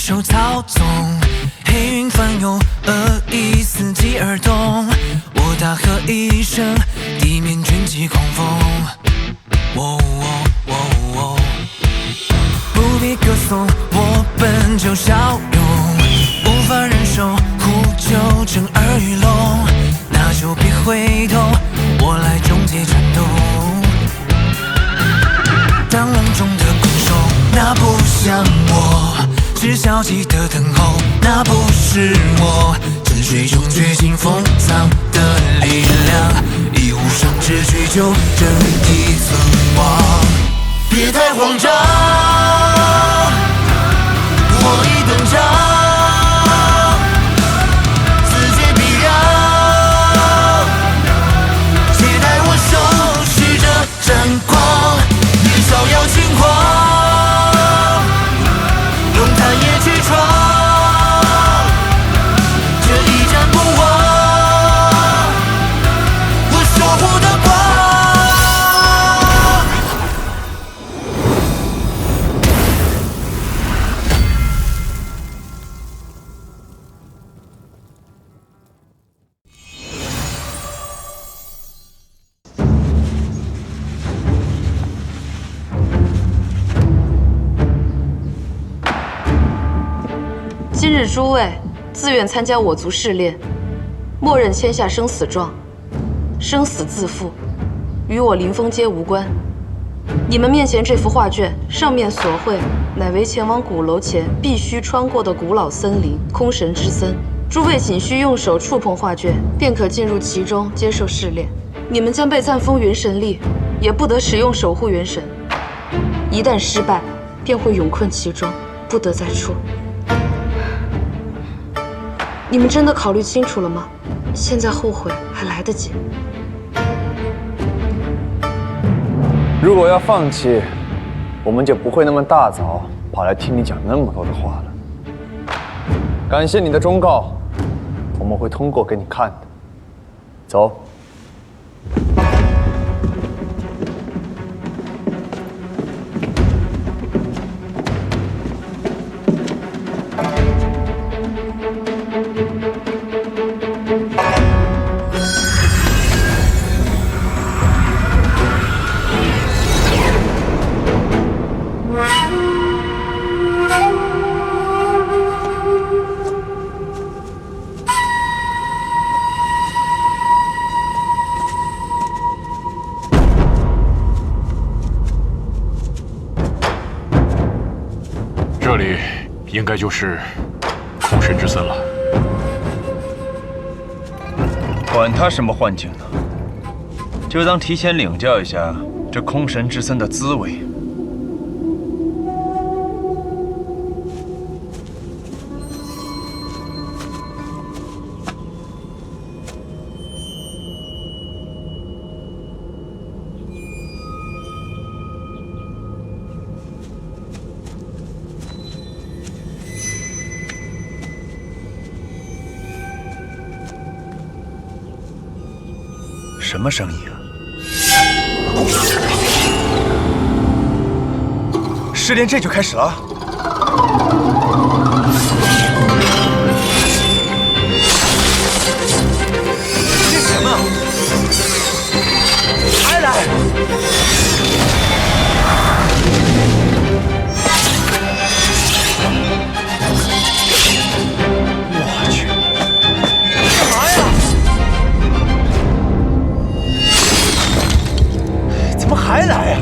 手操纵，黑云翻涌，恶意伺机而动。我大喝一声，地面卷起狂风。不必歌颂，我本就骁勇，无法忍受苦酒震耳欲聋。那就别回头，我来终结战斗。当笼中的困兽，那不像我，是消极的等候，那不是我，沉睡中掘尽封藏的力量，一无上志去就正义存亡。别太慌张，我已登场，自觉必然，且待我收拾这战光，别逍遥轻狂，龙潭也去闯，这一战不忘，我守护的光。今日诸位自愿参加我族试炼，默认签下生死状，生死自负，与我临风街无关。你们面前这幅画卷上面所绘，乃为前往鼓楼前必须穿过的古老森林空神之森。诸位仅需用手触碰画卷，便可进入其中接受试炼。你们将被暂封元神力，也不得使用守护元神。一旦失败，便会永困其中，不得再出。你们真的考虑清楚了吗？现在后悔还来得及。如果要放弃，我们就不会那么大早跑来听你讲那么多的话了。感谢你的忠告，我们会通过给你看的。走。这里应该就是空神之森了。管他什么幻境呢，就当提前领教一下这空神之森的滋味。什么声音啊？试炼这就开始了？这是什么？还来！我去，干嘛呀？怎么还来呀？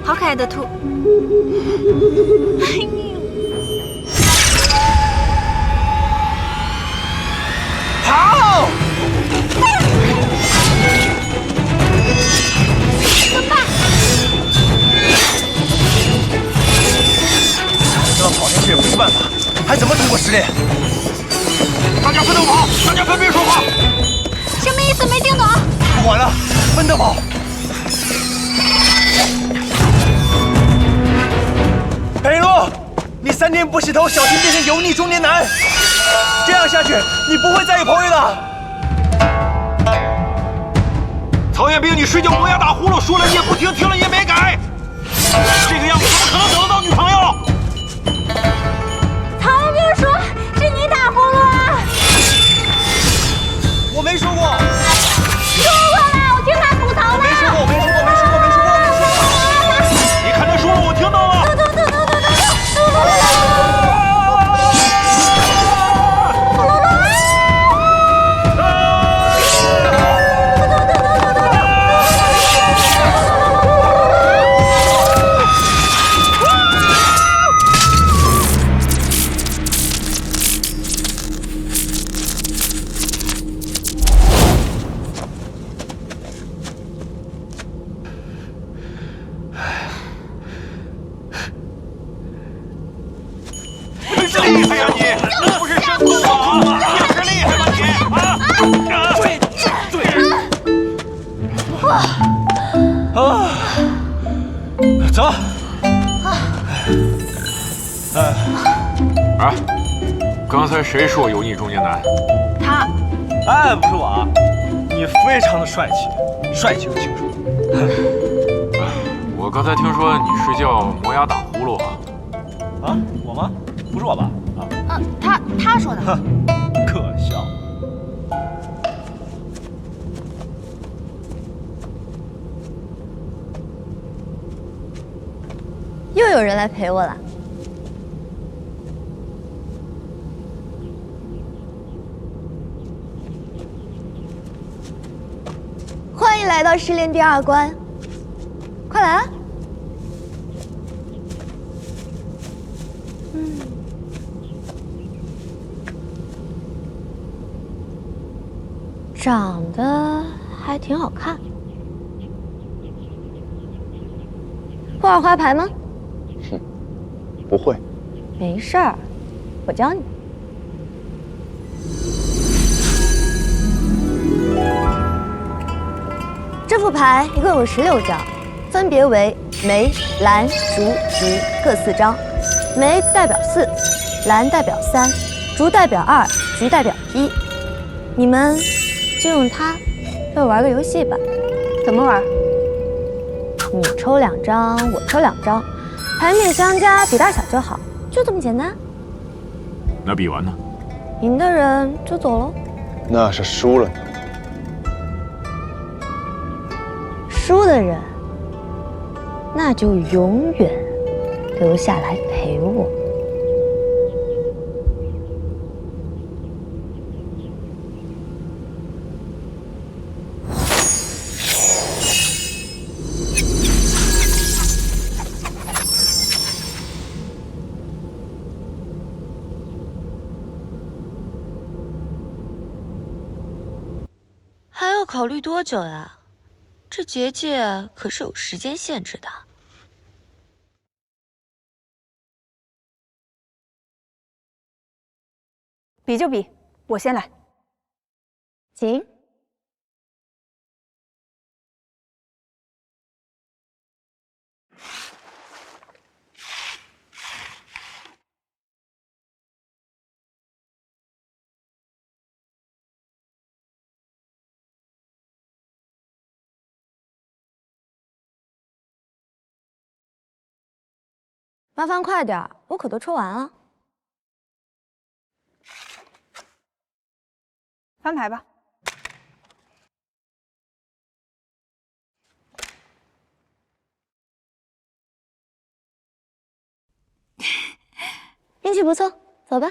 好可爱的兔。跑！怎么办？知道跑下去也不是办法，还怎么通过试炼？大家分头跑，大家分别说话。什么意思？没听懂。不管了，分头跑。裴洛，你3天不洗头，小心变成油腻中年男。这样下去，你不会再有朋友了。曹彦兵，你睡觉磨牙打呼噜，说了你也不听，听了你也没改，这个样子怎么可能等得到女朋友？曹彦兵说是你打呼噜啊。我没说过。说过了，我听他吐槽了。没说过。你看他说了，我听到了。厉害呀你！那不是神功啊！你是厉害吧你？啊！对。走。啊！刚才谁说油腻中年男？他。哎，不是我啊，你非常的帅气，帅气又清楚。我刚才听说你睡觉磨牙打呼噜啊？啊，我吗？不是我吧？啊，他说的。哼，可笑。又有人来陪我了。欢迎来到试炼第2关，快来啊！长得还挺好看。会玩花牌吗？不会。没事儿，我教你。这副牌一共有16张，分别为梅、蓝、竹、菊各4张。梅代表4，蓝代表3，竹代表2，菊代表1。你们就用它来玩个游戏吧。怎么玩？你抽2张，我抽2张，牌面相加，比大小就好，就这么简单。那比完呢？赢的人就走喽。那是输了呢。输的人，那就永远留下来陪我。还要考虑多久呀？这结界可是有时间限制的。比就比，我先来。行。麻烦快点，我可都抽完了。翻牌吧。运气不错，走吧。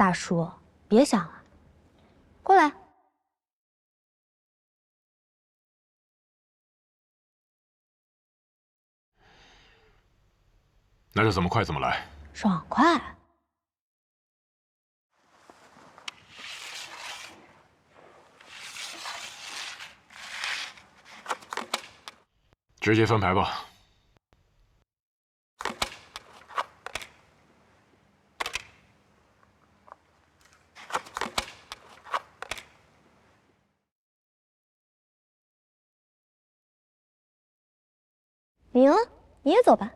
大叔，别想了，过来。那就怎么快怎么来，爽快。直接翻牌吧。你赢了，你也走吧。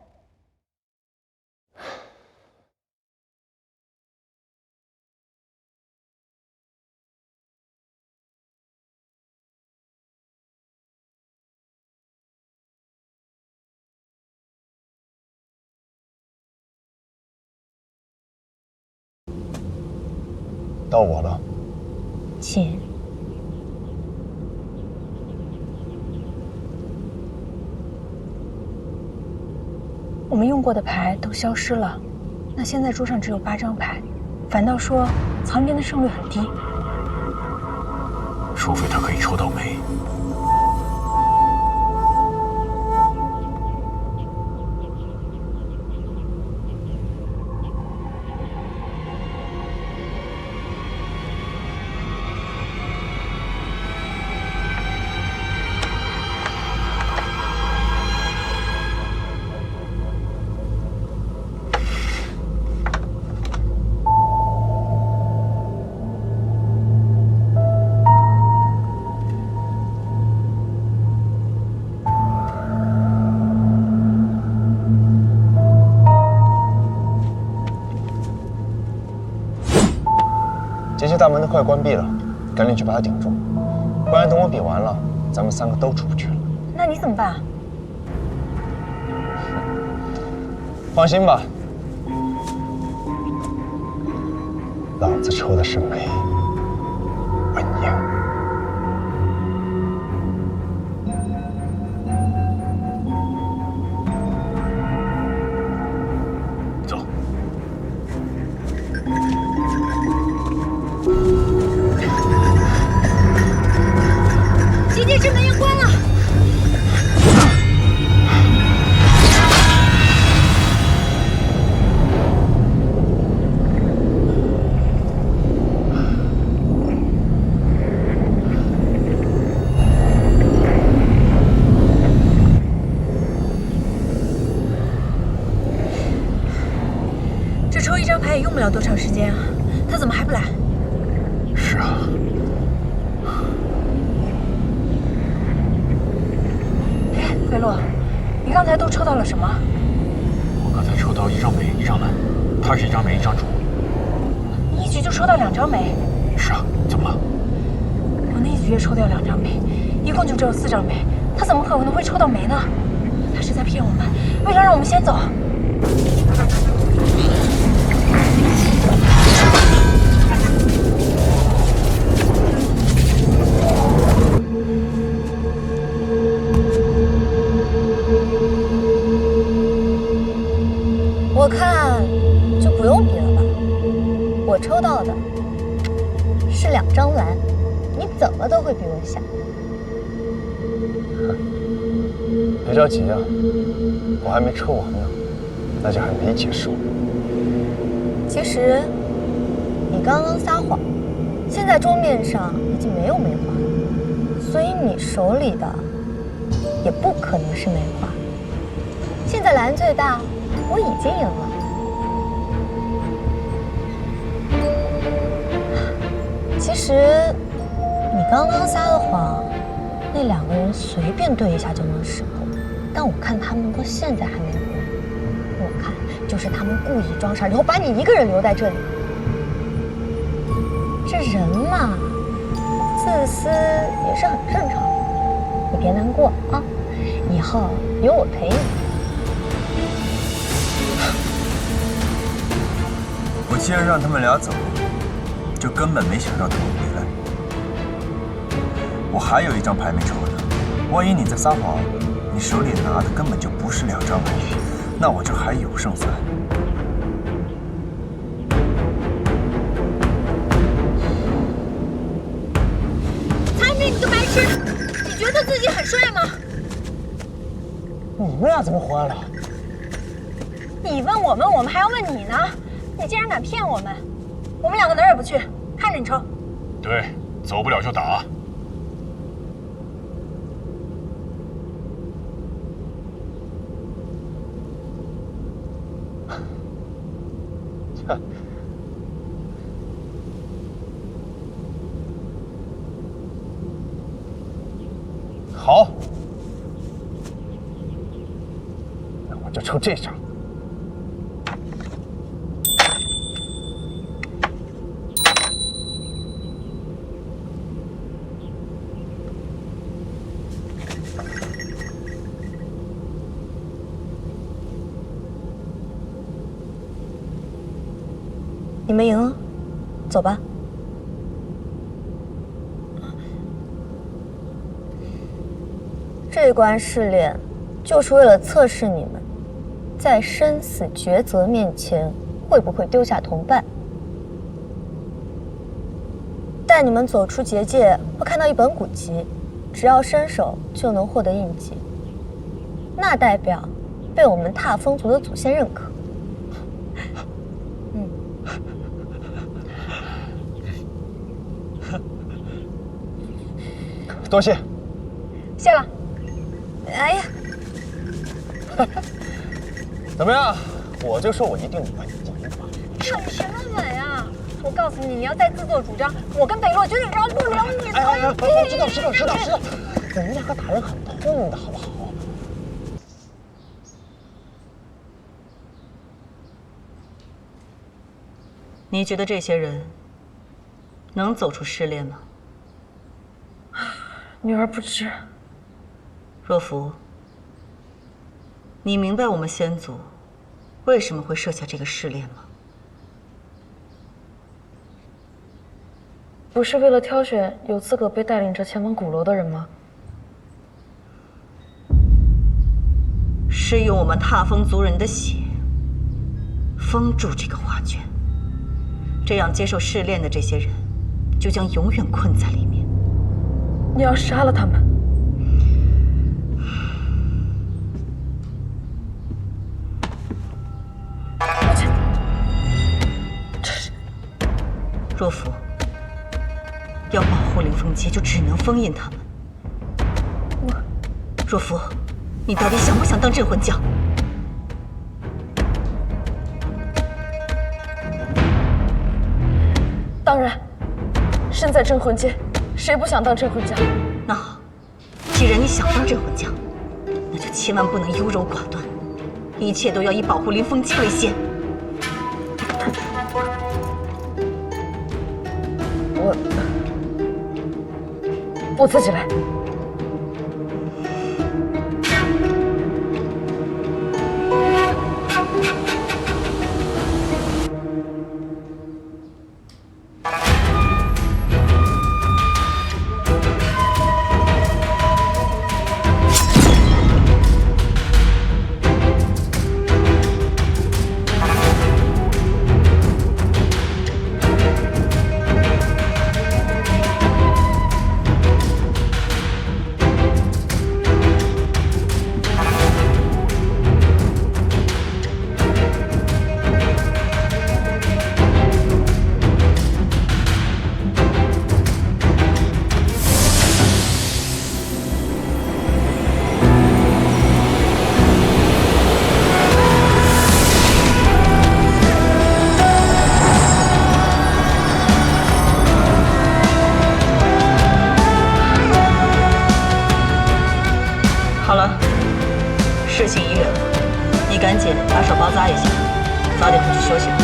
到我了，请。我们用过的牌都消失了，那现在桌上只有8张牌，反倒说藏边的胜率很低。除非他可以抽到梅。结界大门都快关闭了，赶紧去把它顶住，不然等我比完了，咱们3个都出不去了。那你怎么办？放心吧，老子抽的是梅，稳赢。走。结界之门要关了。这抽1张牌也用不了多长时间啊，他怎么还不来？是啊。菲洛，你刚才都抽到了什么？我刚才抽到1张梅，1张蓝，他是1张梅，1张主。你一局就抽到2张梅？是啊，怎么了？我那一局也抽掉2张梅，一共就只有4张梅，他怎么可能会抽到梅呢？他是在骗我们，为了让我们先走。我看就不用比了吧，我抽到的是2张蓝，你怎么都会比我小。别着急啊，我还没抽完呢，那就还没结束。其实你刚刚撒谎，现在桌面上已经没有梅花了，所以你手里的也不可能是梅花。现在蓝最大，我已经赢了。其实你刚刚撒的谎，那2个人随便对一下就能识破，但我看他们到现在还没回，我看就是他们故意装傻，然后把你一个人留在这里。这人嘛，自私也是很正常的，你别难过啊，以后有我陪你。我既然让他们俩走，就根本没想让他们回来。我还有1张牌没抽呢，万一你在撒谎，你手里拿的根本就不是2张梅，那我就还有胜算。帅吗？你们俩怎么回来了？你问我们，我们还要问你呢。你竟然敢骗我们！我们两个哪儿也不去，看着你抽。对，走不了就打。好，那我就抽这张。你们赢了，走吧。这关试炼，就是为了测试你们，在生死抉择面前会不会丢下同伴。带你们走出结界，会看到一本古籍，只要伸手就能获得印记，那代表被我们踏风族的祖先认可。多谢。谢了。哎呀，怎么样？我就说我一定把你赢吧。上什么稳啊！我告诉你，你要再自作主张，我跟北洛绝对饶不了你。哎，知道，人家和打人很痛的，好不好？你觉得这些人能走出试炼吗？女儿不知。若甫，你明白我们先祖为什么会设下这个试炼吗？不是为了挑选有资格被带领着前往鼓楼的人吗？是用我们踏风族人的血封住这个画卷，这样接受试炼的这些人就将永远困在里面。你要杀了他们？若甫，要保护凌风街，就只能封印他们。若甫，你到底想不想当镇魂将？当然，身在镇魂街，谁不想当镇魂将？那好，既然你想当镇魂将，那就千万不能优柔寡断，一切都要以保护凌风街为先。我自己来。事情已远了，你赶紧把手包扎一下，早点回去休息吧。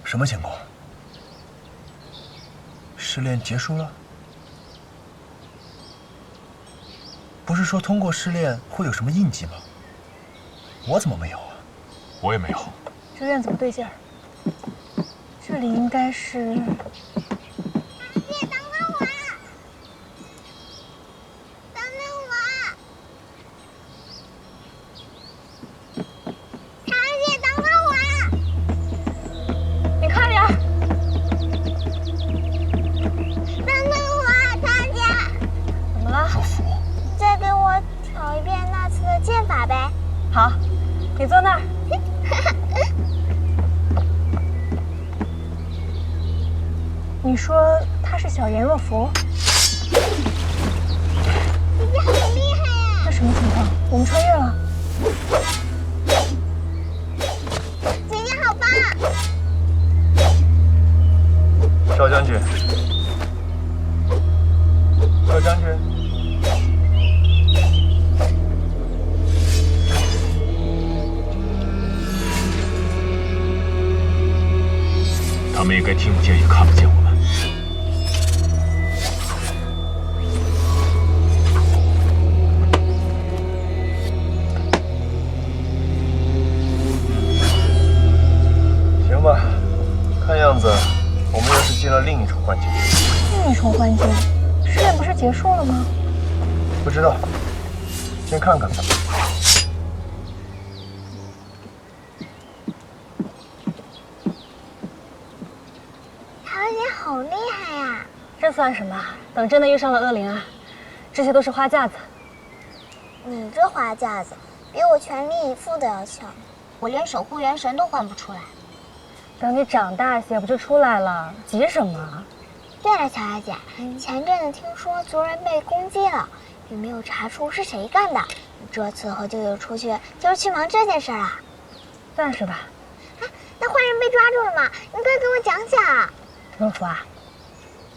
什么情况？试炼结束了？不是说通过试炼会有什么印记吗？我怎么没有啊？我也没有。这院怎么对劲儿？这里应该是……好，你坐那儿。你说他是小颜若芙？姐姐好厉害呀！这什么情况？我们穿越了？姐姐好棒！少将军，少将军。 他们应该听不见也看不见我们。行吧，看样子我们又是进了另一重幻境。另一重幻境？试炼不是结束了吗？不知道，先看看吧。 好厉害呀！这算什么？等真的遇上了恶灵啊，这些都是花架子。你这花架子比我全力以赴的要强，我连守护元神都换不出来。等你长大些不就出来了？急什么？对了，小雅姐，前阵子听说族人被攻击了，也没有查出是谁干的。这次和舅舅出去就是去忙这件事啊。算是吧。啊，那坏人被抓住了吗？你快给我讲讲。 若芙啊，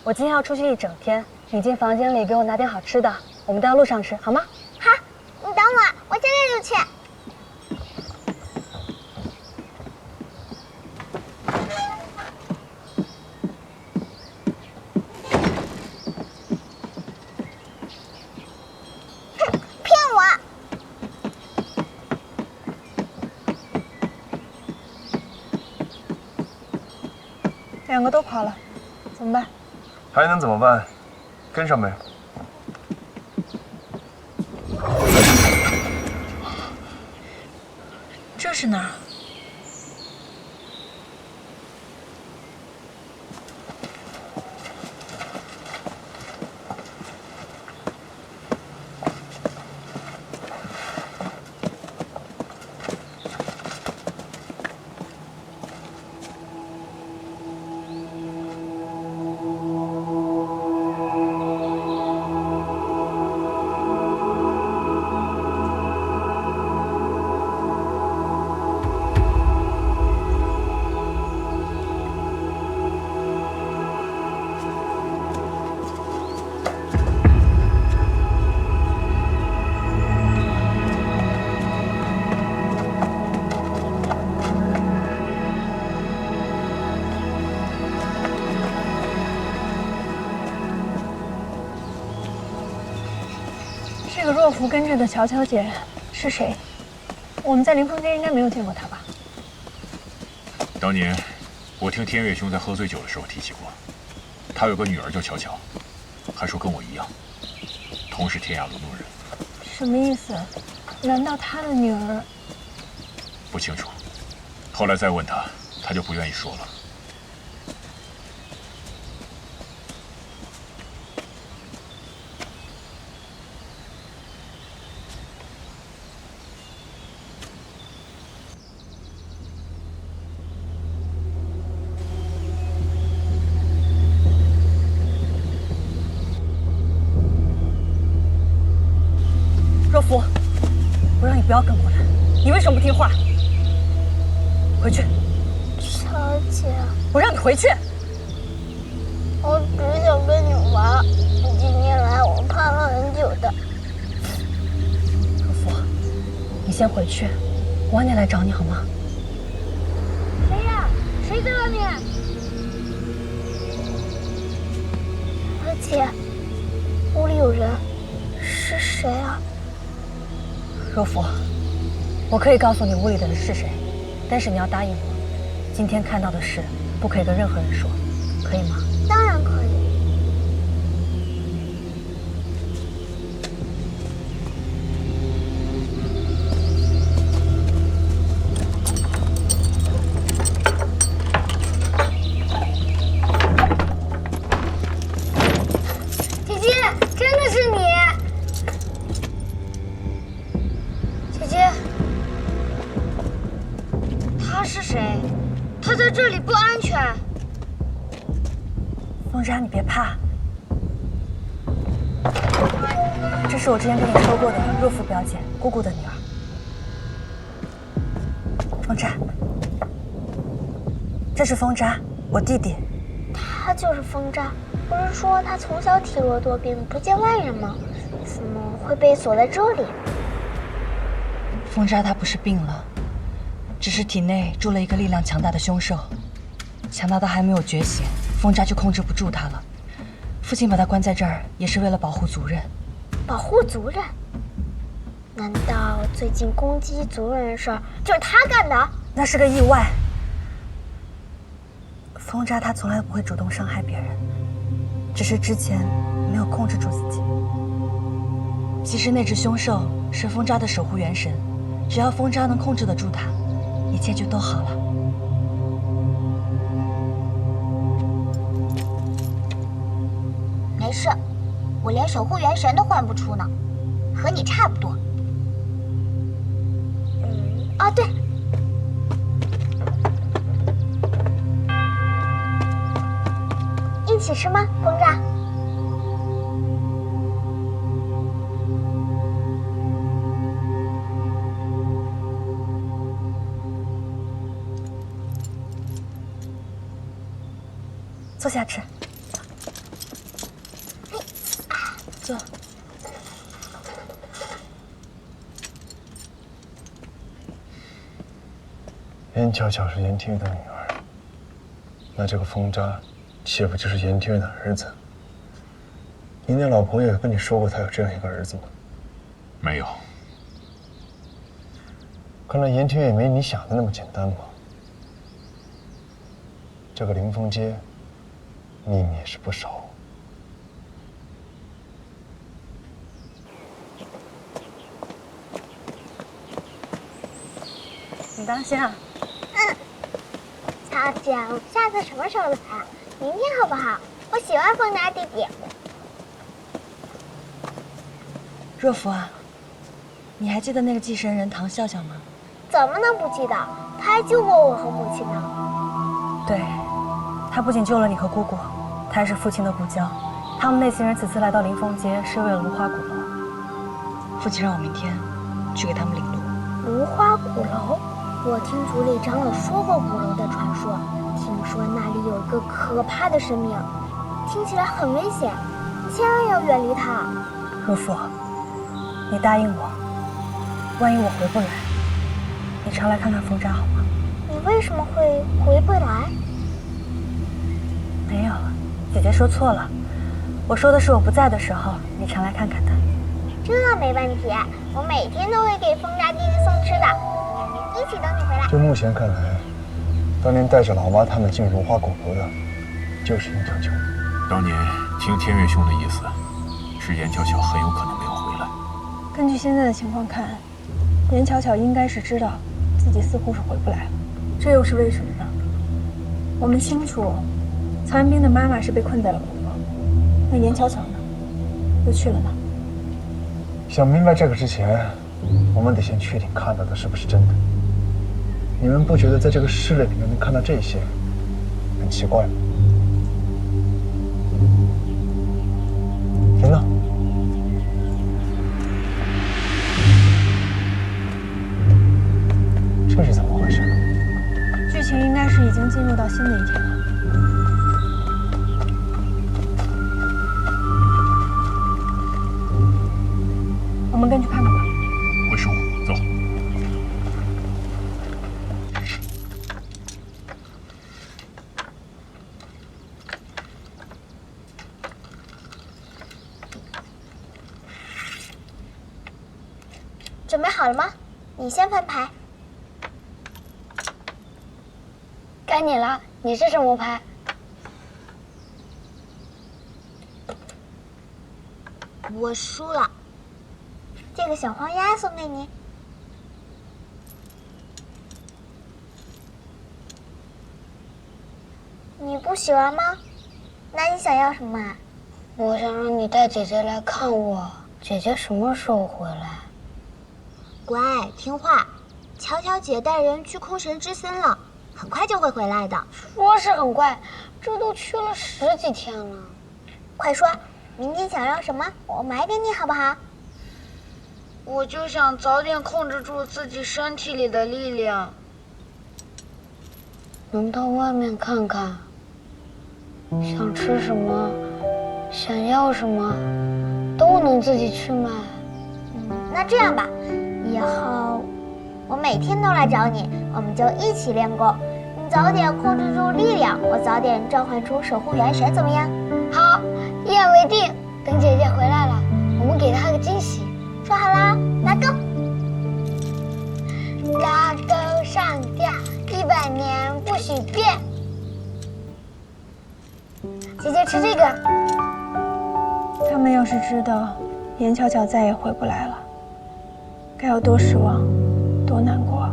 我今天要出去一整天，你进房间里给我拿点好吃的，我们到路上吃，好吗？好，你等我，我现在就去。哼，骗我！ 两个都跑了，怎么办？还能怎么办？跟上没？这是哪儿？这个若芙跟着的乔乔姐是谁？我们在凌风街应该没有见过她吧？当年我听天月兄在喝醉酒的时候提起过，他有个女儿叫乔乔，还说跟我一样，同是天涯沦落人。什么意思？难道他的女儿？不清楚。后来再问他，他就不愿意说了。 若芙，我让你不要跟过来，你为什么不听话？回去。乔姐，我让你回去。我只想跟你玩。今天来我盼了很久的。若芙，你先回去，我晚点来找你好吗？谁呀？谁在外面？而且屋里有人，是谁啊？若甫，我可以告诉你屋里的人是谁，但是你要答应我，今天看到的事不可以跟任何人说，可以吗？当然可以。姐姐，真的是你！姐姐，他是谁？他在这里不安全。风渣，你别怕，这是我之前跟你说过的若甫表姐姑姑的女儿。风渣，这是风渣，我弟弟。他就是风渣，不是说他从小体弱多病，不见外人吗？怎么会被锁在这里？风渣他不是病了，只是体内住了一个力量强大的凶兽，强大到还没有觉醒，风渣就控制不住他了。父亲把他关在这儿，也是为了保护族人。保护族人？难道最近攻击族人的事儿就是他干的？那是个意外。风渣他从来不会主动伤害别人，只是之前没有控制住自己。其实那只凶兽是风渣的守护元神，只要风渣能控制得住它，一切就都好了。没事，我连守护元神都换不出呢，和你差不多。哦对，一起吃吗，风渣？坐下吃。坐。严巧巧是严天宇的女儿，那这个风渣岂不就是严天宇的儿子？你那老朋友有跟你说过他有这样一个儿子吗？没有。看来严天宇也没你想的那么简单嘛。这个凌风街秘密也是不少。你当心啊！巧巧，下次什么时候来啊？明天好不好？我喜欢风渣弟弟。若甫啊，你还记得那个寄生人唐笑笑吗？怎么能不记得？他还救过我和母亲呢。对，他不仅救了你和姑姑，他还是父亲的故交。他们那群人此次来到凌风街是为了芦花鼓楼。父亲让我明天去给他们领路。芦花鼓楼？我听族里长老说过鼓楼的传说，听说那里有一个可怕的生命，听起来很危险，千万要远离它。若甫，你答应我，万一我回不来，你常来看看风渣好吗？你为什么会回不来？没有，姐姐说错了，我说的是我不在的时候，你常来看看他。这没问题，我每天都会给风渣弟弟送吃的。一起等你回来。就目前看来，当年带着老妈他们进芦花鼓楼的，就是严巧巧。当年听天月兄的意思，是严巧巧很有可能没有回来。根据现在的情况看，严巧巧应该是知道自己似乎是回不来了，这又是为什么呢？我们清楚，曹元斌的妈妈是被困在了鼓楼，那严巧巧呢？又去了哪？想明白这个之前，我们得先确定看到的是不是真的。你们不觉得在这个室内里面能看到这些，很奇怪吗？人呢？这是怎么回事？剧情应该是已经进入到新的一天了。我们跟去看看吧。魏师傅，走。准备好了吗？你先翻牌。该你了，你是什么牌？我输了。这个小黄鸭送给你。你不喜欢吗？那你想要什么啊？我想让你带姐姐来看我。姐姐什么时候回来？乖，听话。巧巧姐带人去空神之森了，很快就会回来的。说是很快，这都去了10几天了。快说，明天想要什么，我买给你好不好？我就想早点控制住自己身体里的力量，能到外面看看，想吃什么，想要什么，都能自己去买。那这样吧，以后我每天都来找你，我们就一起练功。你早点控制住力量，我早点召唤出守护元神，怎么样？好，一言为定。等姐姐回来了，我们给她个惊喜。说好啦，拉钩！拉钩上吊，100年不许变。姐姐吃这个。他们要是知道严巧巧再也回不来了，该有多失望，多难过啊！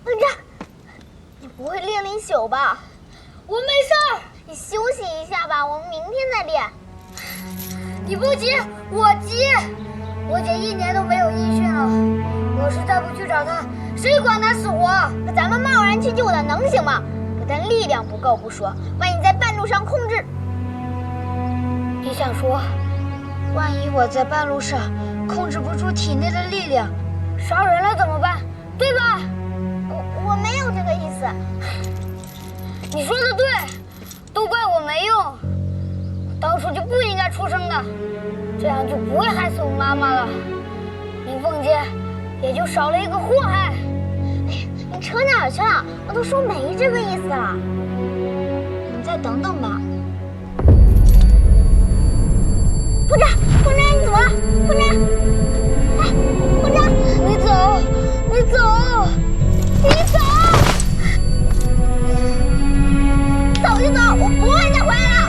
文章，你不会练了一宿吧？我没事儿。你休息一下吧，我们明天再练。你不急，我急。我姐1年都没有音讯了，我实在不去找她，谁管她死活？那咱们贸然去救她能行吗？不但力量不够不说，万一在半路上控制……你想说，万一我在半路上控制不住体内的力量，杀人了怎么办？对吧？我没有这个意思。你说的对，都怪我没用，当初就不应该出生的，这样就不会害死我妈妈了，林凤姐也就少了一个祸害。你扯哪儿去了？我都说没这个意思了。你再等等吧。凤章，凤章，你怎么了？凤章，哎，凤章，你走，你走，你走。走就走，我不会再回来了。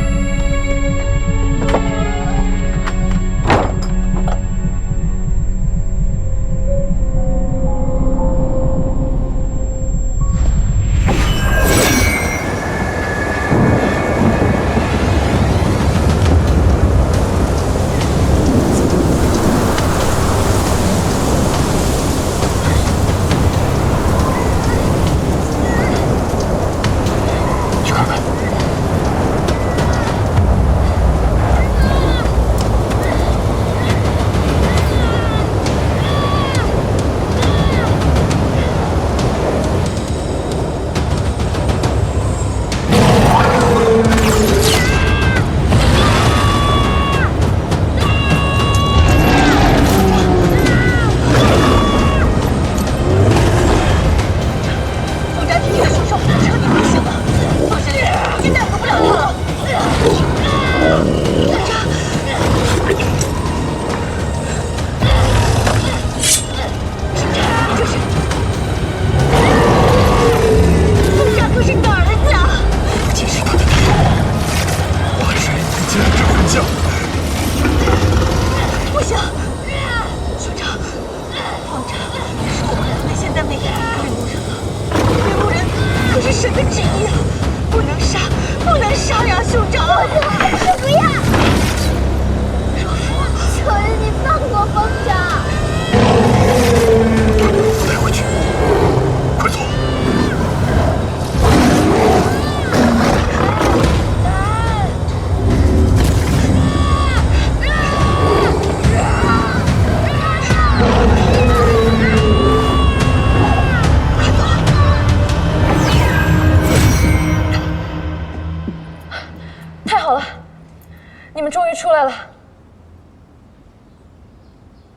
出来了。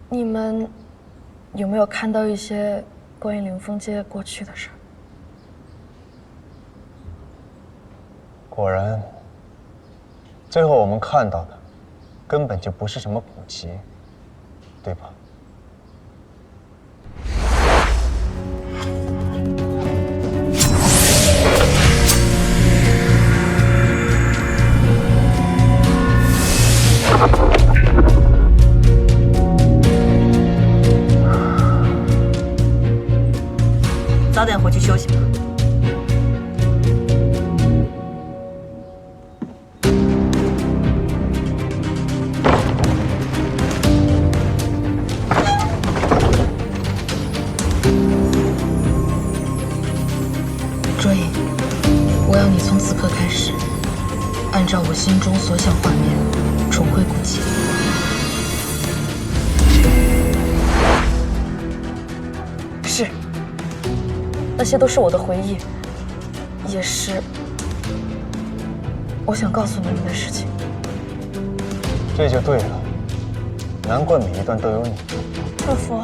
你们有没有看到一些关于凌风街过去的事？果然，最后我们看到的根本就不是什么古籍，对吧？早点回去休息吧。卓颖，我要你从此刻开始，按照我心中所想画面，重回古籍。是，那些都是我的回忆，也是我想告诉你们的事情。这就对了，难怪每一段都有你。若甫，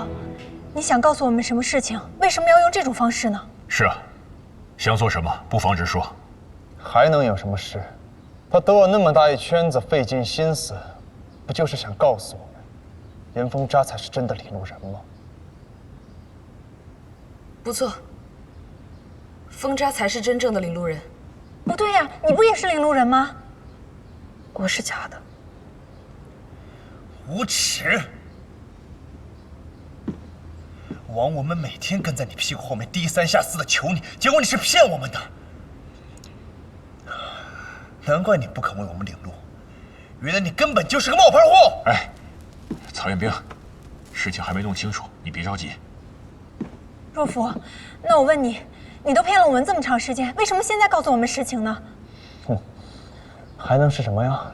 你想告诉我们什么事情？为什么要用这种方式呢？是啊，想做什么不妨直说。还能有什么事？他兜了那么大一圈子，费尽心思，不就是想告诉我们，严峰扎才是真的领路人吗？不错，风扎才是真正的领路人。不对呀，你不也是领路人吗？我是假的。无耻！枉我们每天跟在你屁股后面低三下四的求你，结果你是骗我们的。难怪你不肯为我们领路，原来你根本就是个冒牌货！哎，曹彦兵，事情还没弄清楚，你别着急。若甫，那我问你，你都骗了我们这么长时间，为什么现在告诉我们事情呢？还能是什么呀？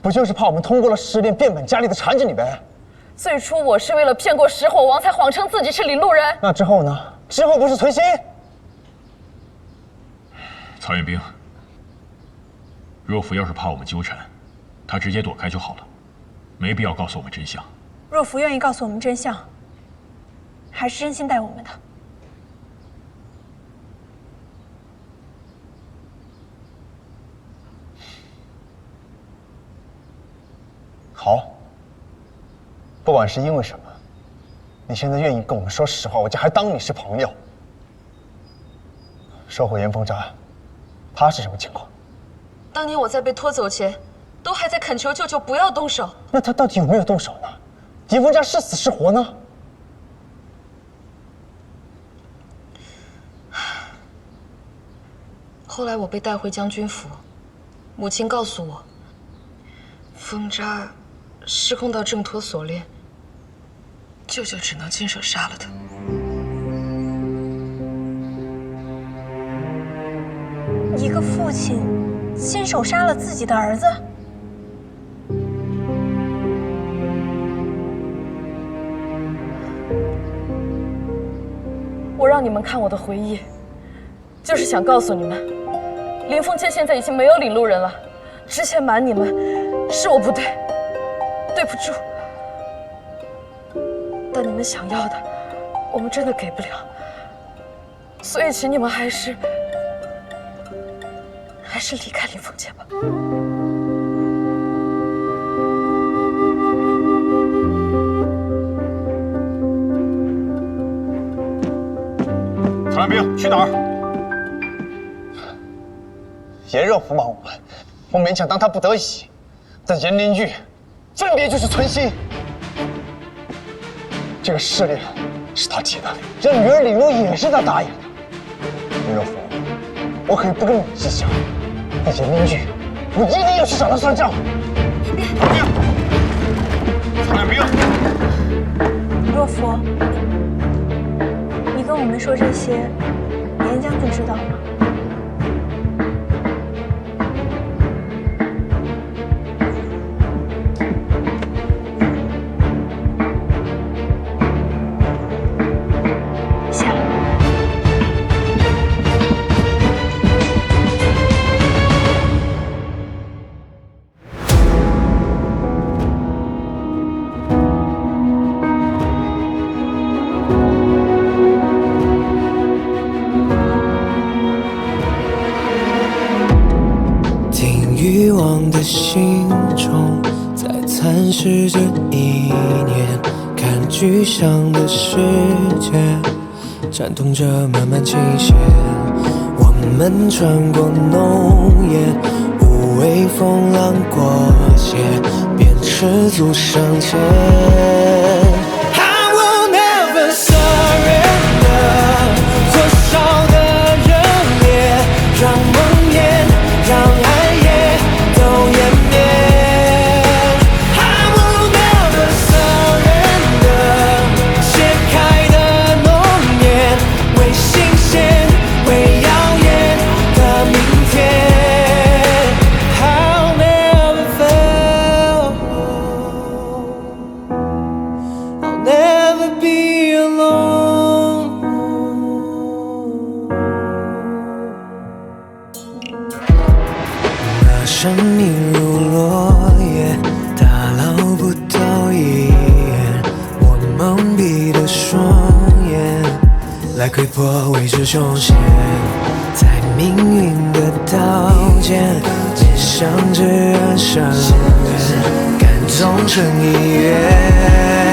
不就是怕我们通过了试炼，变本加厉的缠着你呗？最初我是为了骗过石火王，才谎称自己是领路人。那之后呢？之后不是存心？曹彦兵，若甫要是怕我们纠缠，他直接躲开就好了，没必要告诉我们真相。若甫愿意告诉我们真相，还是真心待我们的。好，不管是因为什么，你现在愿意跟我们说实话，我就还当你是朋友。说回严峰扎，他是什么情况？当年我在被拖走前，都还在恳求舅舅不要动手。那他到底有没有动手呢？严峰扎是死是活呢？后来我被带回将军府，母亲告诉我，风扎失控到挣脱锁链，舅舅只能亲手杀了他。一个父亲亲手杀了自己的儿子？我让你们看我的回忆，就是想告诉你们，林凤谦现在已经没有领路人了。之前瞒你们，是我不对，对不住。但你们想要的，我们真的给不了，所以请你们还是离开林凤谦吧。曹彦兵，去哪儿？严若甫瞒我们，我勉强当他不得已，但严灵玉分别就是存心。这个试炼是他提的，让女儿领路也是他答应的。严若甫，我可以不跟你计较，但严灵玉，我一定要去找他算账。曹彦兵，若甫，你跟我们说这些，严将军知道吗？持着意念，看具象的世界，颤动着慢慢倾斜。我们穿过浓烟，无畏风浪过界，便赤足上前。I will never surrender， 多少的热烈，让梦魇，让爱也都湮灭。I will never surrender， 解开的浓烟，为新鲜，为耀眼的明天。I'll never fail， I'll never be alone。把生命如落叶，打捞不到一眼，我蒙蔽的双眼，来窥破未知凶险，在命运的刀尖，面向至暗深渊，感动成一跃。